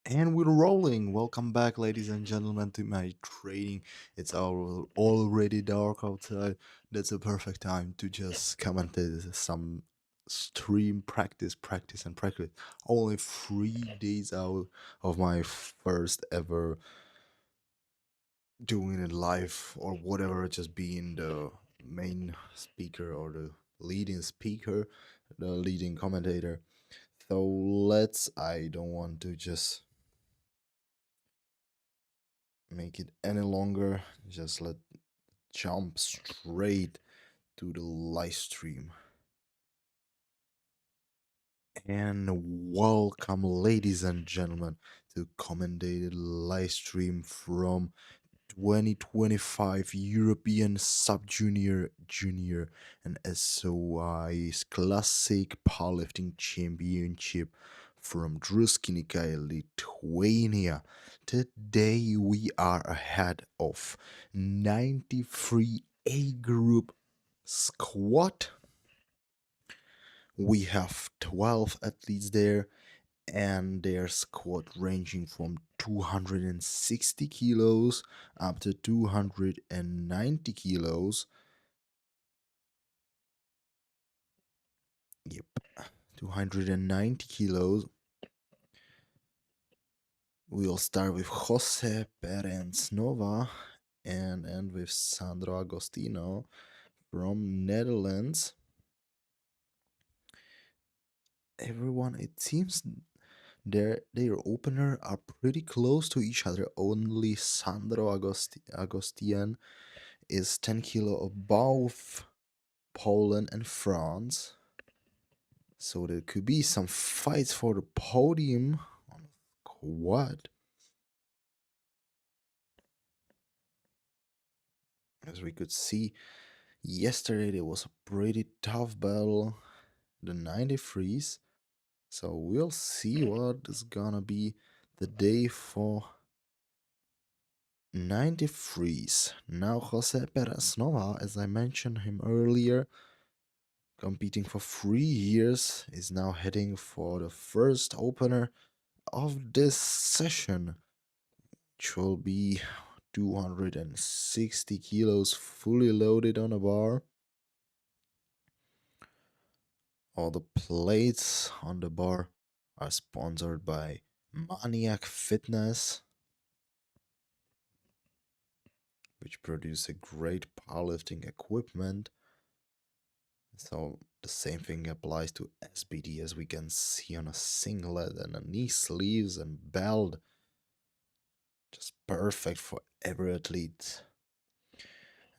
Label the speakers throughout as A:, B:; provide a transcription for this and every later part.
A: And we're rolling. Welcome back, ladies and gentlemen, to my training. It's already dark outside. That's a perfect time to just commentate some stream practice, and practice. Only 3 days out of my first ever doing it live or whatever, just being the main speaker or the leading speaker, the leading commentator. So I don't want to just make it any longer. Just let jump straight to the live stream. And welcome, ladies and gentlemen, to commentated live stream from 2025 European Sub Junior, and SOI's Classic Powerlifting Championship from Druskinica, Lithuania. Today we are ahead of 93 A group squad. We have 12 athletes there, and their squat ranging from 260 kilos up to 290 kilos. Yep, 290 kilos. We'll start with Jose Perez Nova and end with Sandro Agostino from Netherlands. Everyone, it seems their opener are pretty close to each other. Only Sandro Agostian is 10 kilo above Poland and France. So there could be some fights for the podium on quad. As we could see yesterday, there was a pretty tough battle, the 93s. So we'll see what is gonna be the day for 93s. Now Jose Perez Nova, as I mentioned him earlier, competing for 3 years, is now heading for the first opener of this session, which will be 260 kilos fully loaded on a bar. All the plates on the bar are sponsored by Maniac Fitness, which produce a great powerlifting equipment. So the same thing applies to SBD, as we can see on a singlet and a knee sleeves and belt. Just perfect for every athlete.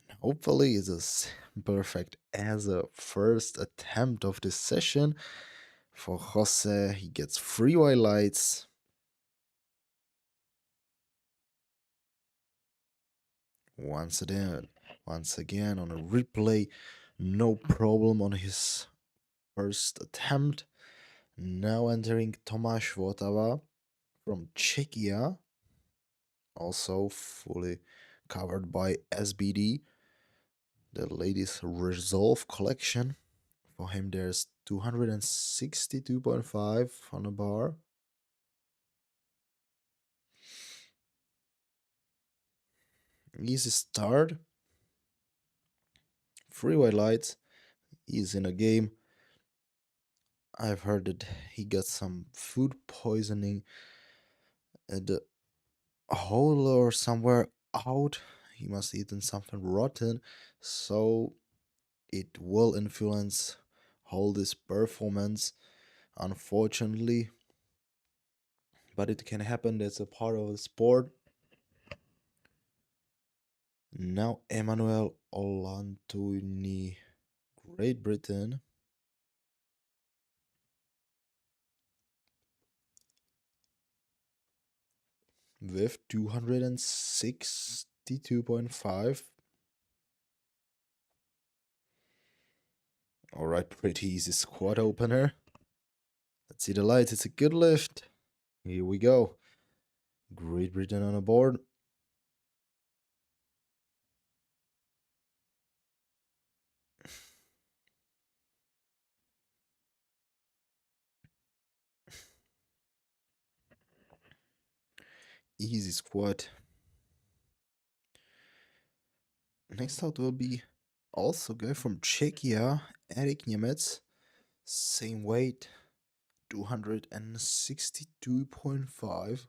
A: And hopefully it's as perfect as a first attempt of this session. For Jose, he gets 3 white lights. Once again on a replay, no problem on his first attempt. Now entering Tomáš Votava from Czechia, also fully covered by SBD, the latest Resolve collection. For him, there's 262.5 on the bar. Easy start. 3 white lights. He's in a game. I've heard that he got some food poisoning at the hole or somewhere out. He must have eaten something rotten, so it will influence all this performance, unfortunately. But it can happen, that's a part of the sport. Now Emmanuel Olantoni, Great Britain. With 262.5. Alright, pretty easy squat opener. Let's see the lights, it's a good lift. Here we go. Great Britain on a board. Easy squat. Next out will be also guy from Czechia, Erik Niemetz. Same weight, 262.5.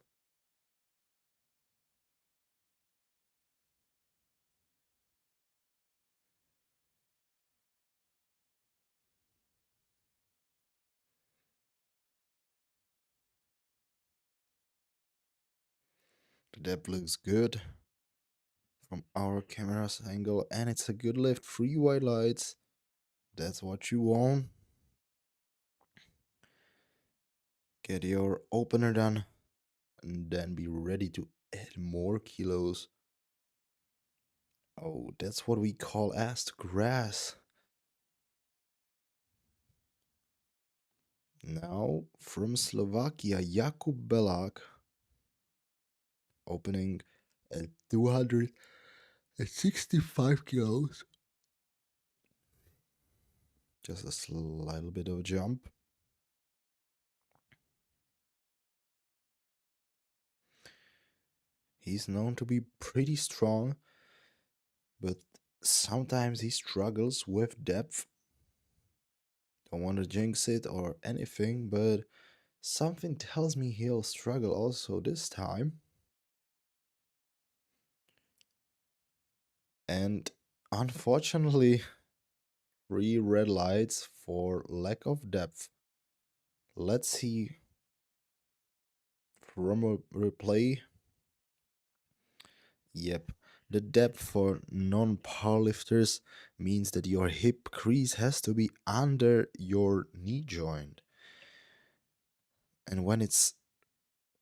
A: The depth looks good from our camera's angle, and it's a good lift. 3 white lights. That's what you want. Get your opener done, and then be ready to add more kilos. Oh, that's what we call ass to grass. Now, from Slovakia, Jakub Belak, opening at 265 kilos. Just a little bit of a jump. He's known to be pretty strong, but sometimes he struggles with depth. Don't want to jinx it or anything, but something tells me he'll struggle also this time. And unfortunately, 3 red lights for lack of depth. Let's see from a replay. Yep, the depth for non powerlifters means that your hip crease has to be under your knee joint. And when it's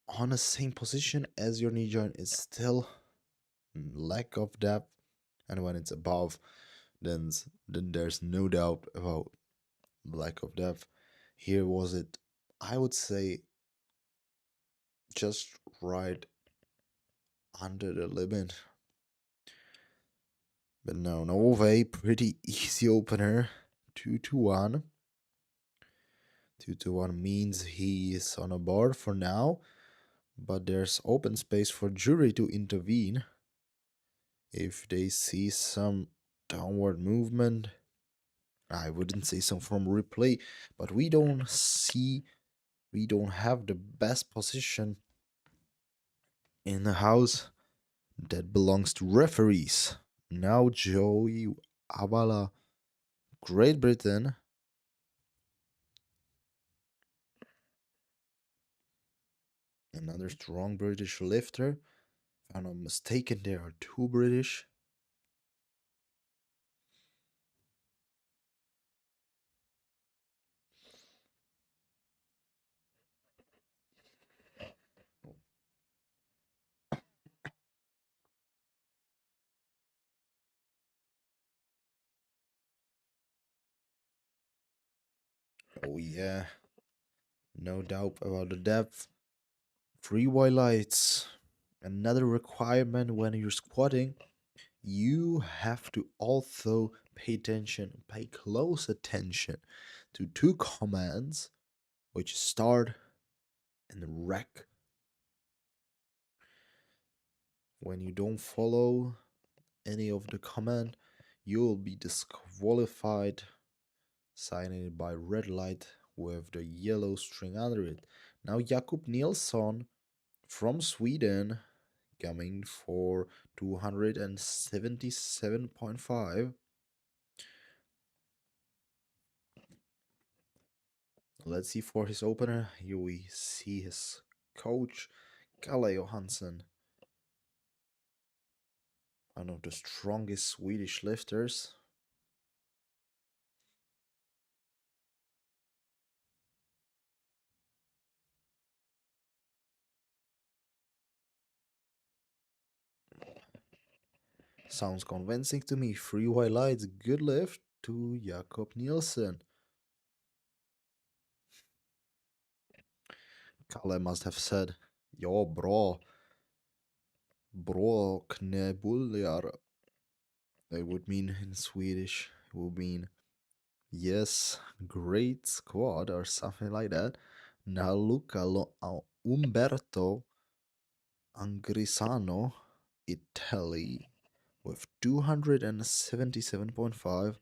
A: on the same position as your knee joint, it's still lack of depth. And when it's above, then there's no doubt about lack of depth. Here was it, I would say, just right under the limit. But no way, pretty easy opener. 2-1. 2-1 means he is on a board for now, but there's open space for jury to intervene if they see some downward movement. I wouldn't say some from replay, but we don't have the best position in the house that belongs to referees. Now Joey Avala, Great Britain. Another strong British lifter. If I'm not mistaken, there are 2 British. Oh yeah, no doubt about the depth. 3 white lights. Another requirement when you're squatting, you have to also pay close attention to 2 commands, which start and wreck. When you don't follow any of the command, you'll be disqualified, signed by red light with the yellow string under it. Now Jakub Nilsson from Sweden coming for 277.5. Let's see for his opener. Here we see his coach, Kalle Johansson, one of the strongest Swedish lifters. Sounds convincing to me. 3 white lights, good lift to Jakob Nielsen. Kalle must have said, "Ja, bra. Bra knäbullar." It would mean in Swedish, it would mean, yes, great squad or something like that. Now Umberto Angrisano, Italy, with 277.5.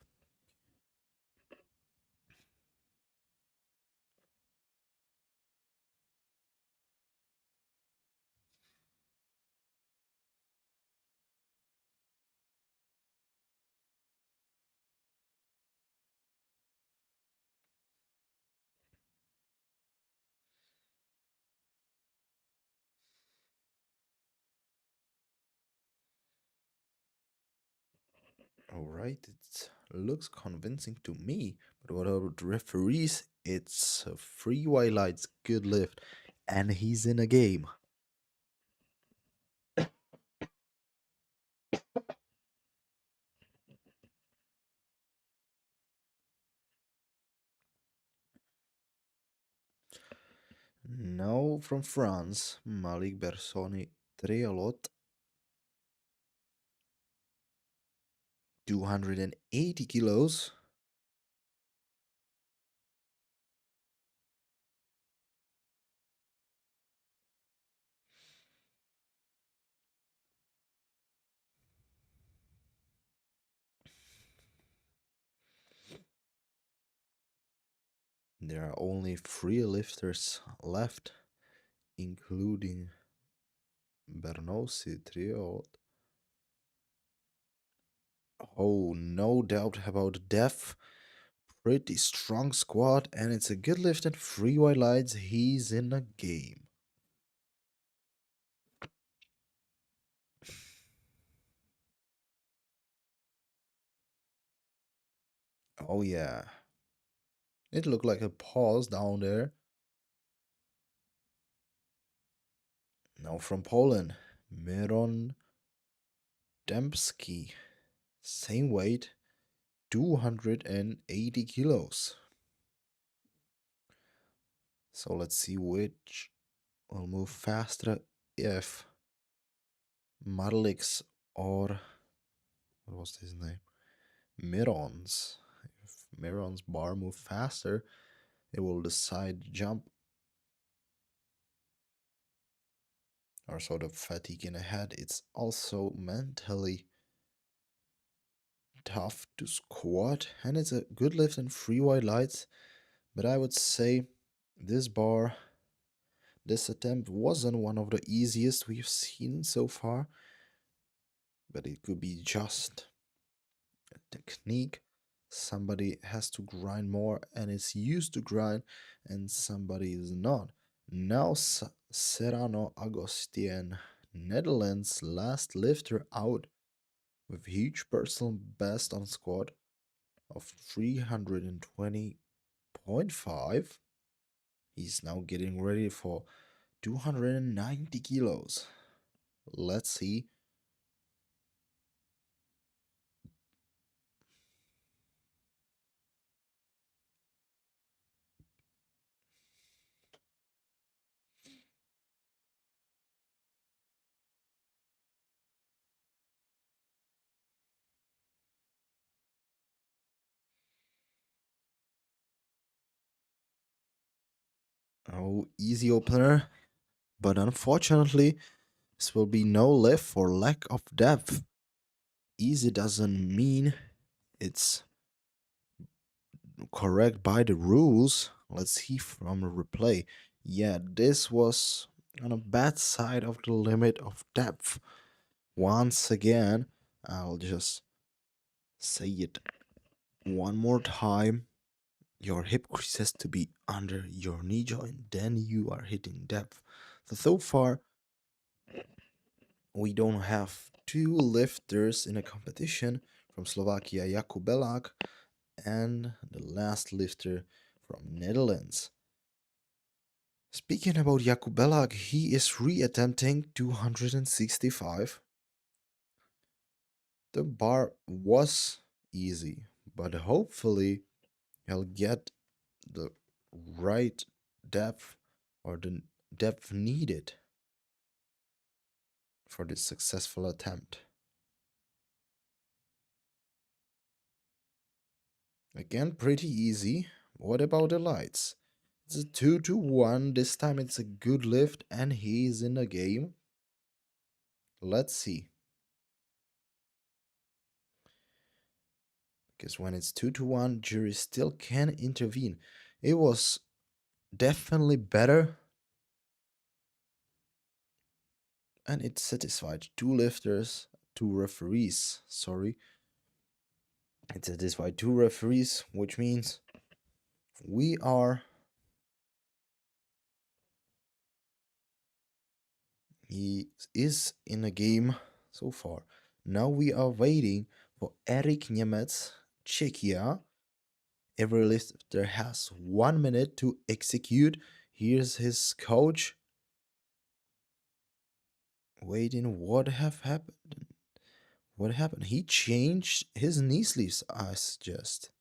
A: Alright, it looks convincing to me, but what about the referees? It's a free Wildlight's good lift, and he's in a game. Now from France, Malik Bersoni Triolot, 280 kilos. There are only three lifters left, including Bernoussi Triolot. Oh, no doubt about Def. Pretty strong squad, and it's a good lift and three white lights. He's in a game. Oh, yeah. It looked like a pause down there. Now from Poland, Miron Dembski. Same weight, 280 kilos. So let's see which will move faster if Marlix or what was his name? Miron's. If Miron's bar move faster, it will decide jump or sort of fatigue in the head. It's also mentally tough to squat, and it's a good lift and free white lights. But I would say this bar, this attempt wasn't one of the easiest we've seen so far, but it could be just a technique. Somebody has to grind more and is used to grind, and somebody is not. Now, Serrano Agostien, Netherlands last lifter out with huge personal best on squat of 320.5. He's now getting ready for 290 kilos. Let's see. Oh, easy opener. But unfortunately, this will be no lift for lack of depth. Easy doesn't mean it's correct by the rules. Let's see from a replay. Yeah, this was on a bad side of the limit of depth. Once again, I'll just say it one more time. Your hip crease has to be under your knee joint, then you are hitting depth. So far, we don't have two lifters in a competition from Slovakia, Jakub Belak, and the last lifter from Netherlands. Speaking about Jakub Belak, he is re-attempting 265. The bar was easy, but hopefully he'll get the right depth or the depth needed for this successful attempt. Again, pretty easy. What about the lights? It's a 2 to 1. This time it's a good lift and he's in the game. Let's see. Because when it's 2-1, jury still can intervene. It was definitely better, and it satisfied two referees. Sorry, it satisfied two referees, which means we are. He is in a game so far. Now we are waiting for Eric Niemetz, Czechia. Every lifter has 1 minute to execute. Here's his coach. Waiting, what have happened? What happened? He changed his knee sleeves, I suggest.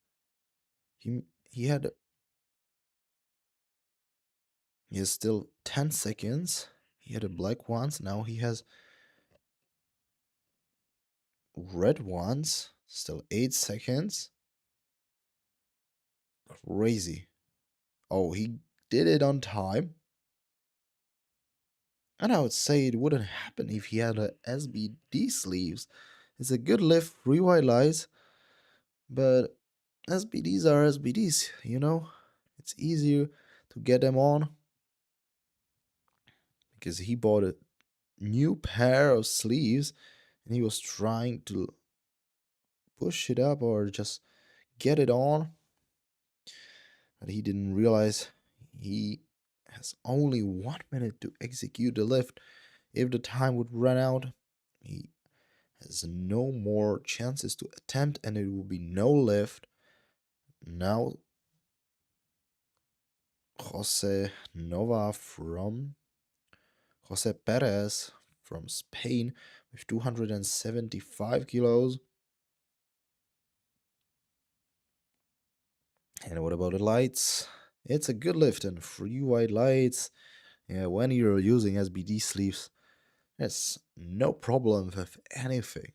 A: He had he has still 10 seconds. He had a black ones, now he has red ones. Still 8 seconds. Crazy. Oh, he did it on time. And I would say it wouldn't happen if he had a SBD sleeves. It's a good lift, revitalize, but SBDs are SBDs, you know? It's easier to get them on because he bought a new pair of sleeves and he was trying to push it up or just get it on. But he didn't realize he has only 1 minute to execute the lift. If the time would run out, he has no more chances to attempt and it will be no lift. Now Jose Nova from Jose Perez from Spain with 275 kilos. And what about the lights? It's a good lift and free white lights. Yeah, when you're using SBD sleeves, there's no problem with anything.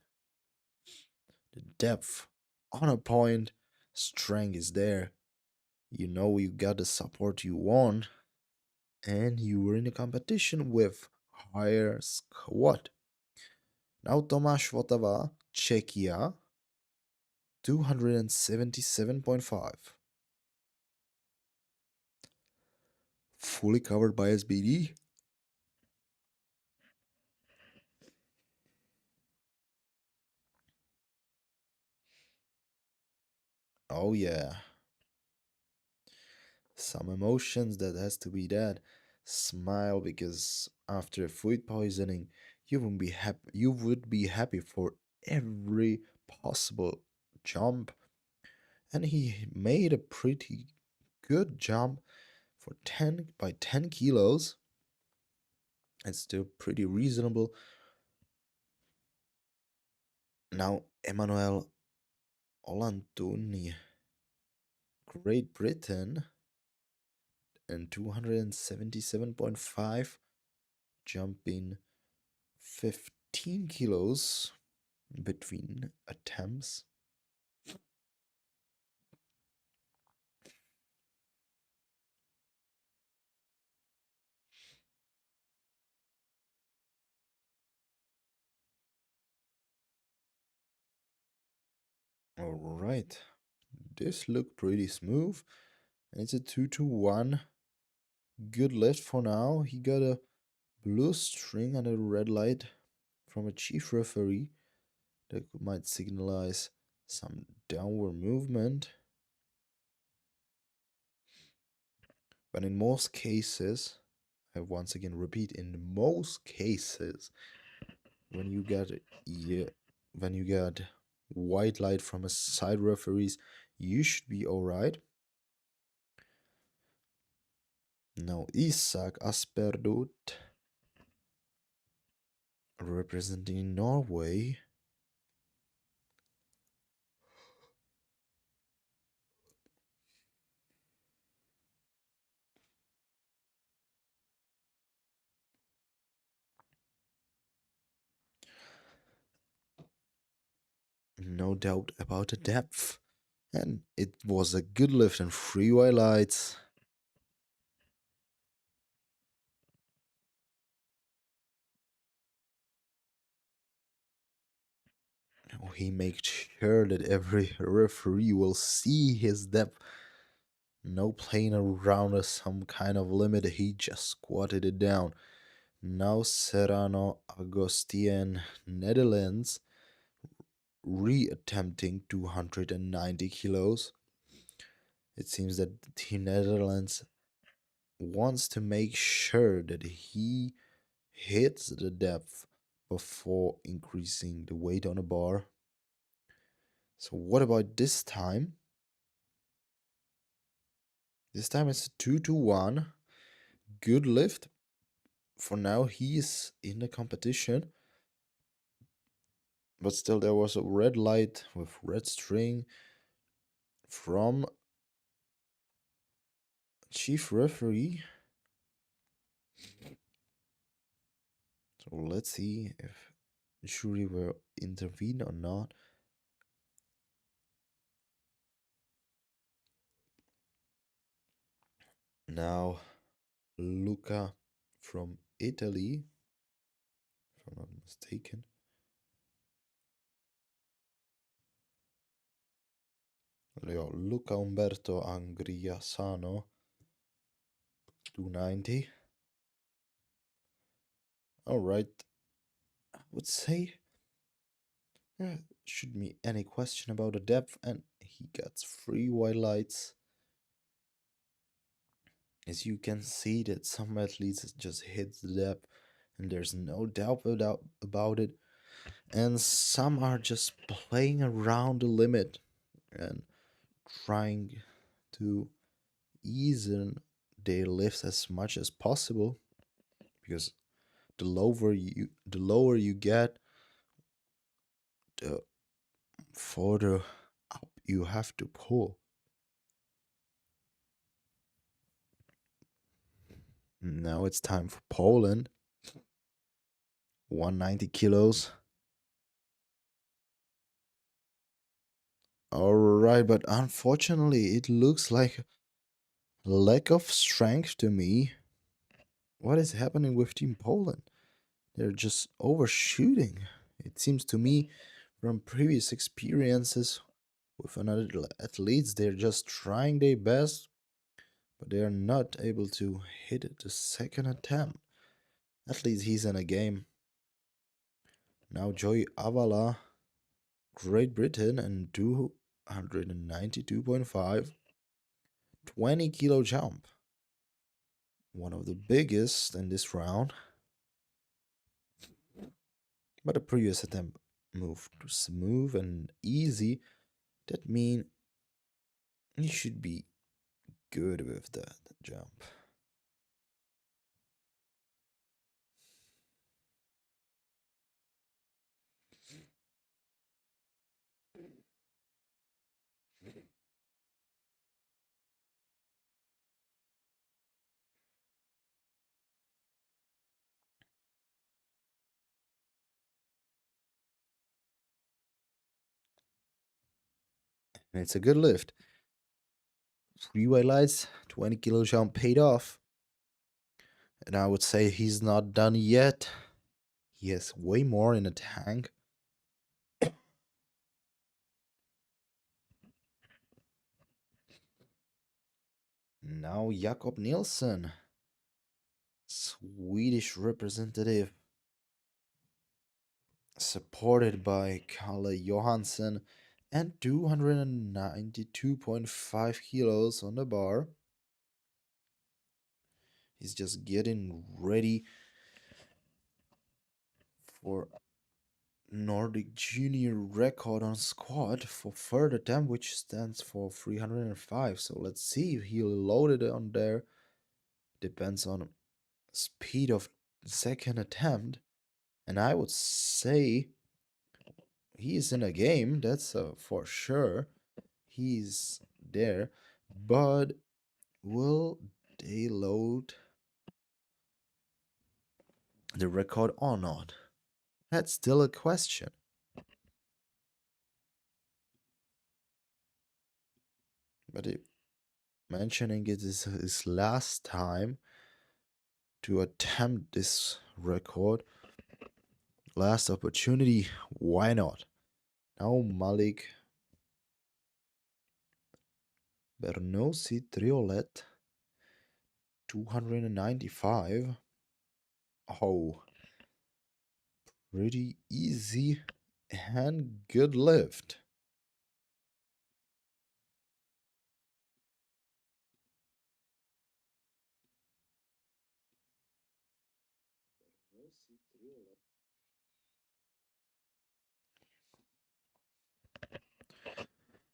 A: The depth on a point, strength is there. You know you got the support you want, and you were in a competition with higher squat. Now Tomáš Votava, Czechia, 277.5. Fully covered by SBD. Oh yeah. Some emotions that has to be that. Smile because after food poisoning, you would be happy for every possible jump. And he made a pretty good jump for 10 kilos. It's still pretty reasonable. Now Emmanuel Olantoni, Great Britain, and 277.5, jumping 15 kilos between attempts. All right, this looked pretty smooth. And it's a 2-1. Good lift for now. He got a blue string and a red light from a chief referee that might signalize some downward movement. But in most cases, I once again repeat, in most cases, when you get when you get white light from a side referees, you should be alright. Now Isak Asperdot, representing Norway. No doubt about the depth. And it was a good lift and free highlights. He makes sure that every referee will see his depth. No playing around with some kind of limit, he just squatted it down. Now Serrano Agostien, Netherlands, re-attempting 290 kilos. It seems that the Netherlands wants to make sure that he hits the depth before increasing the weight on the bar. So what about this time? This time it's 2-1. Good lift. For now he is in the competition. But still there was a red light with red string from chief referee. So let's see if the jury will intervene or not. Now Luca from Italy, if I'm not mistaken. Luca Umberto Angriasano, 290. Alright, I would say there shouldn't be any question about the depth, and he gets 3 white lights. As you can see that some athletes just hit the depth and there's no doubt about it, and some are just playing around the limit and trying to ease in their lifts as much as possible, because the lower you get, the further up you have to pull. Now it's time for Poland. 190 kilos. Alright, but unfortunately it looks like lack of strength to me. What is happening with Team Poland? They're just overshooting. It seems to me from previous experiences with another athletes, they're just trying their best, but they are not able to hit the second attempt. At least he's in a game. Now Joy Avala, Great Britain, and 292.5, 20 kilo jump. One of the biggest in this round. But the previous attempt moved smooth and easy. That means he should be good with that jump. And it's a good lift. 3 white lights, 20 kilo jump paid off. And I would say he's not done yet. He has way more in the tank. Now Jakob Nielsen, Swedish representative, supported by Kalle Johansson, and 292.5 kilos on the bar. He's just getting ready for Nordic Junior record on squat for third attempt, which stands for 305. So let's see if he'll load it on there. Depends on speed of second attempt. And I would say he's in a game, that's for sure. He's there. But will they load the record or not? That's still a question. But mentioning it is his last time to attempt this record. Last opportunity, why not? Now Malik Bernoussi Triolet 295. Oh, pretty easy and good lift.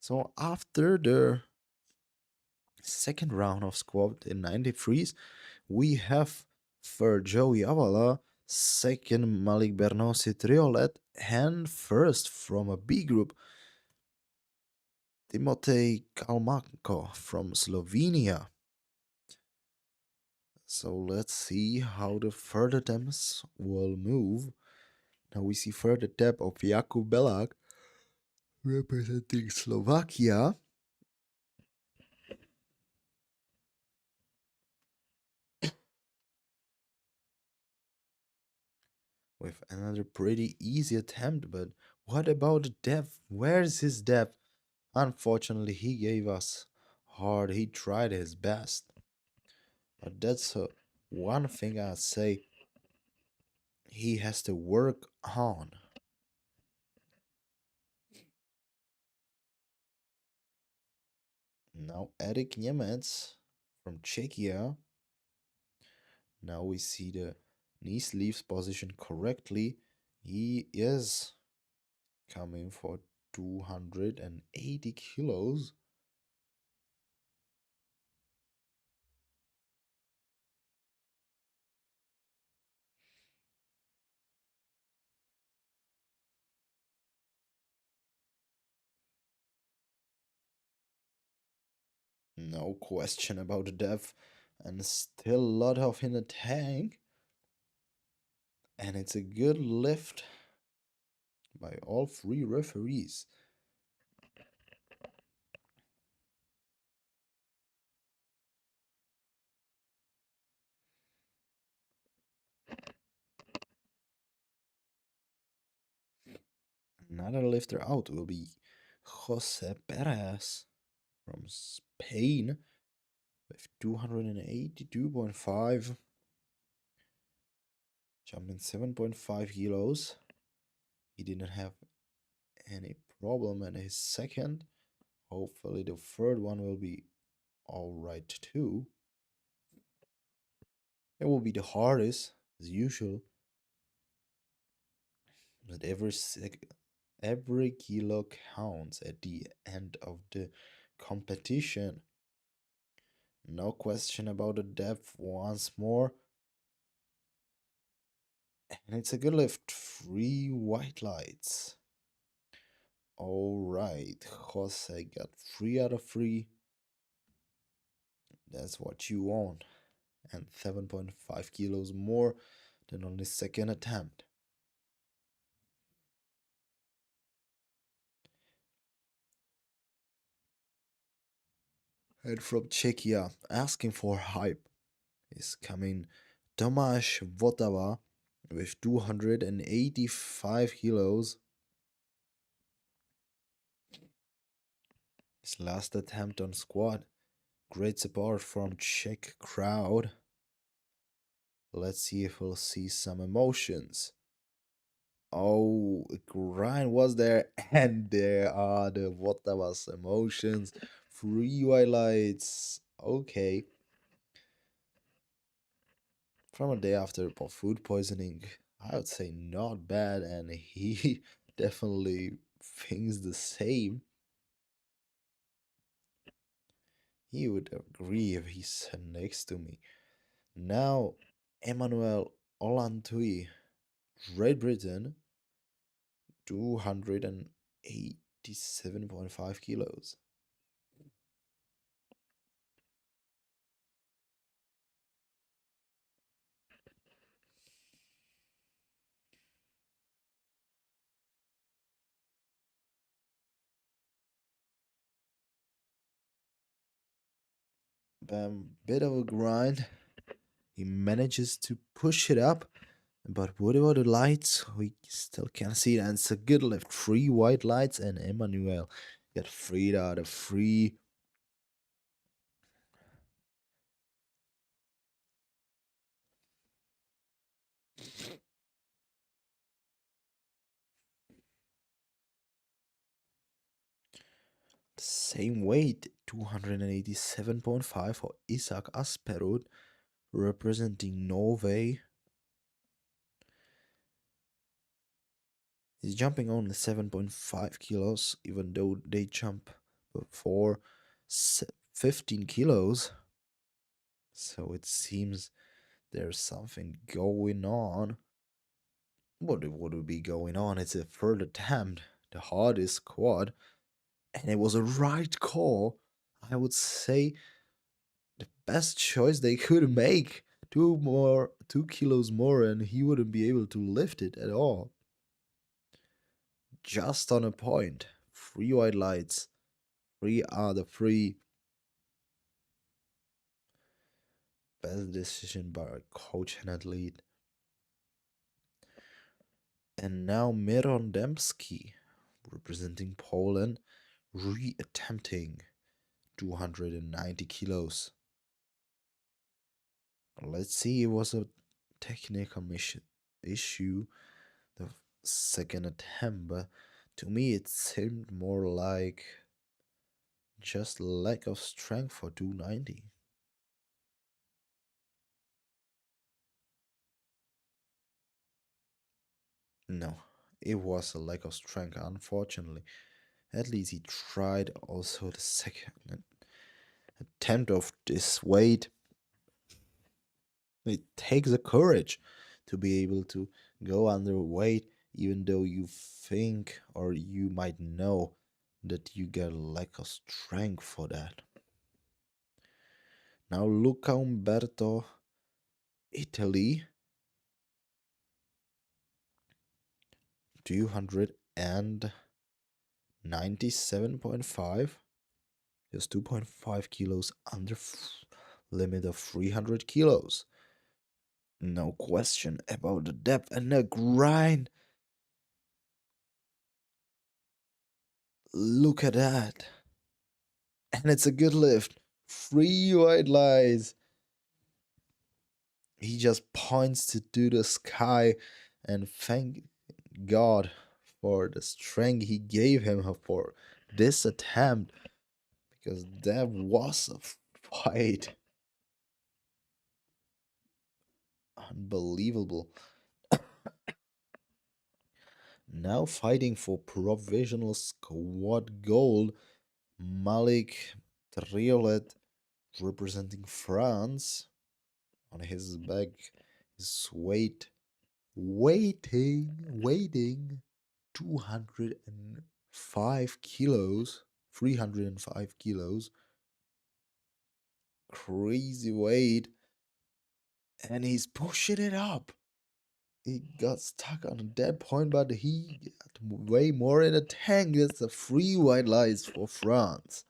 A: So after the second round of squat in 93s, we have for Joey Avala, second Malik Bernoussi Triolet, and first from a B group, Timotej Kalmanko from Slovenia. So let's see how the further attempts will move. Now we see further tap of Jakub Belak representing Slovakia. With another pretty easy attempt, but what about the depth? Where's his depth? Unfortunately, he gave us hard. He tried his best. But that's one thing I say he has to work on. Now, Eric Niemec from Czechia. Now we see the knee sleeves position correctly. He is coming for 280 kilos. No question about the depth, and still a lot of in the tank. And it's a good lift by all three referees. Another lifter out will be Jose Perez from Spain with 282.5, jumping 7.5 kilos. He didn't have any problem in his second. Hopefully, the third one will be alright too. It will be the hardest, as usual, but every kilo counts at the end of the competition. No question about the depth once more. And it's a good lift. 3 white lights. Alright, Jose got 3 out of 3. That's what you want. And 7.5 kilos more than on his second attempt. And from Czechia, asking for hype, is coming Tomáš Votava with 285 kilos. His last attempt on squat. Great support from Czech crowd. Let's see if we'll see some emotions. Oh, grind was there, and there are the Votava's emotions. 3 highlights. Okay. From a day after food poisoning, I would say not bad, and he definitely thinks the same. He would agree if he sat next to me. Now, Emmanuel Olantui, Great Britain, 287.5 kilos. Bit of a grind. He manages to push it up But what about the lights? We still can see it, and it's a good lift. Three white lights, and Emmanuel got freed out of free. Same weight, 287.5 for Isaac Asperud, representing Norway. He's jumping only 7.5 kilos, even though they jump before 15 kilos. So it seems there's something going on. What would be going on? It's a third attempt, the hardest squad, and it was a right call. I would say the best choice they could make. 2 kilos more, and he wouldn't be able to lift it at all. Just on a point. Three white lights. Three are the three. Best decision by a coach and athlete. And now Miron Dembski, representing Poland, re-attempting 290 kilos. Let's see, it was a technical issue, the second attempt, but to me it seemed more like just lack of strength for 290. No, it was a lack of strength, unfortunately. At least he tried also the second attempt of this weight. It takes a courage to be able to go underweight, even though you think or you might know that you get a lack of strength for that. Now Luca Umberto, Italy, 297.5, just 2.5 kilos under limit of 300 kilos. No question about the depth and the grind. Look at that. And it's a good lift. Three white lies. He just points to the sky and thank God for the strength he gave him for this attempt, because that was a fight. Unbelievable. Now fighting for provisional squad gold, Malik Triolet, representing France, on his back, his weight, waiting 205 kilos, 305 kilos, crazy weight, and he's pushing it up. He got stuck on a dead point, but he got way more in the tank. That's a free white lies for France.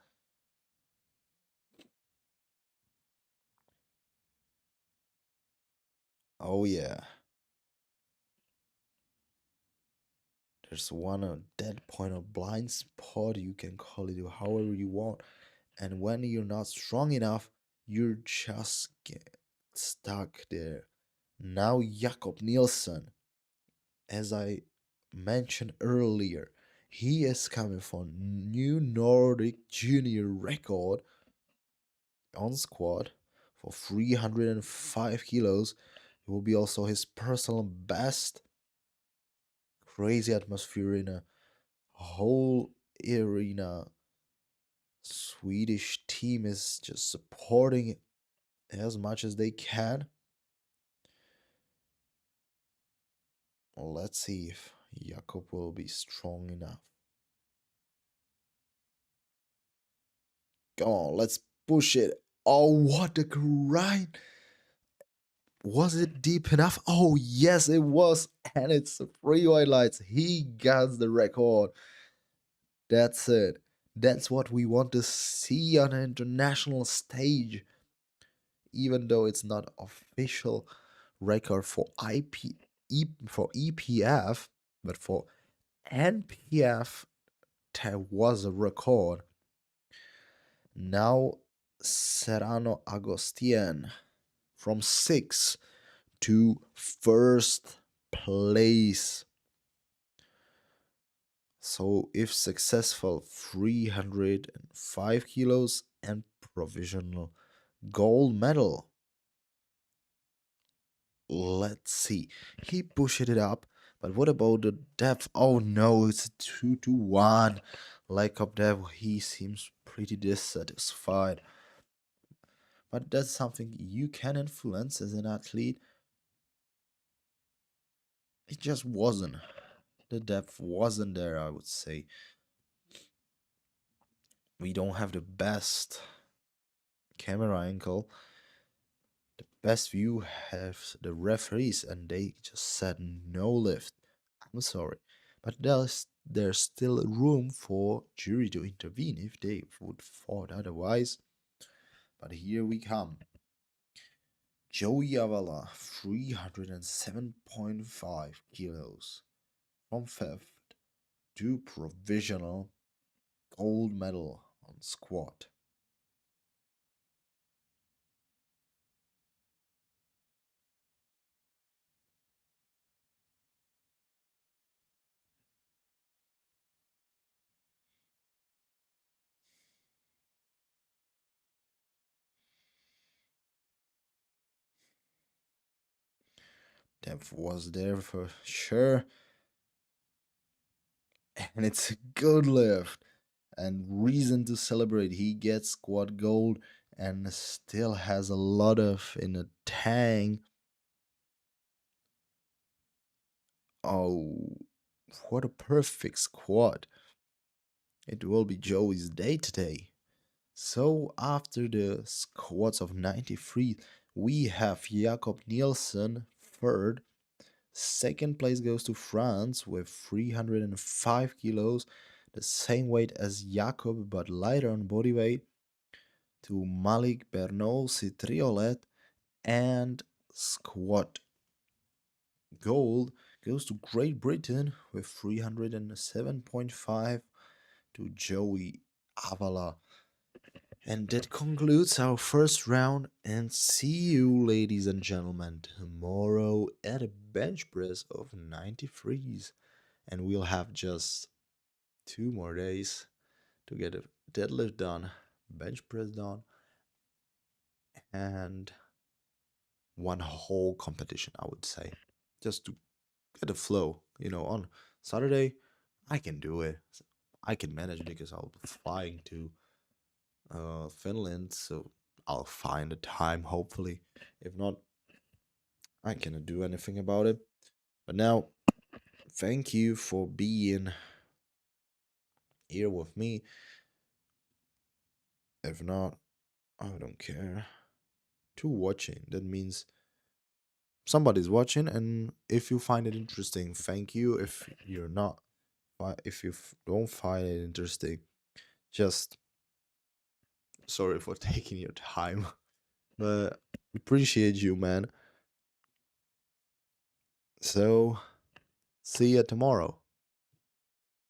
A: Oh yeah. There's one a dead point of blind spot, you can call it however you want. And when you're not strong enough, you're just get stuck there. Now Jakob Nielsen, as I mentioned earlier, he is coming for new Nordic junior record on squad for 305 kilos. It will be also his personal best. Crazy atmosphere in a whole arena. Swedish team is just supporting as much as they can. Let's see if Jakob will be strong enough. Come on, let's push it. Oh, what a grind! Was it deep enough? Oh, yes, it was. And it's three white lights. He got the record. That's it. That's what we want to see on an international stage. Even though it's not official record for IP for EPF, but for NPF, there was a record. Now, Serrano Agostien from 6th to 1st place. So, if successful, 305 kilos and provisional gold medal. Let's see. He pushed it up, but what about the depth? Oh no, it's a 2 to 1. Like up there, he seems pretty dissatisfied. But that's something you can influence as an athlete. It just wasn't. The depth wasn't there, I would say. We don't have the best camera angle. The best view have the referees, and they just said no lift. I'm sorry, but there's still room for jury to intervene if they would thought otherwise. But here we come. Joey Avala, 307.5 kilos from fifth to provisional gold medal on squat. Depth was there for sure, and it's a good lift and reason to celebrate. He gets squad gold and still has a lot of in a tank. Oh, what a perfect squad. It will be Joey's day today. So after the squads of 93, we have Jakob Nielsen third. Second place goes to France with 305 kilos, the same weight as Jakob but lighter on body weight, to Malik Bernal Citriolet, and squat gold goes to Great Britain with 307.5 to Joey Avala. And that concludes our first round, and see you, ladies and gentlemen, tomorrow at a bench press of 93s. And we'll have just 2 more days to get a deadlift done, bench press done, and one whole competition, I would say, just to get a flow. On Saturday, I can do it. I can manage it because I'll be flying to Finland, so I'll find a time, hopefully. If not, I cannot do anything about it. But now, thank you for being here with me. If not, I don't care. To watching, that means somebody's watching, and if you find it interesting, thank you. If you're not, if you don't find it interesting, just sorry for taking your time, but appreciate you, man. So see you tomorrow.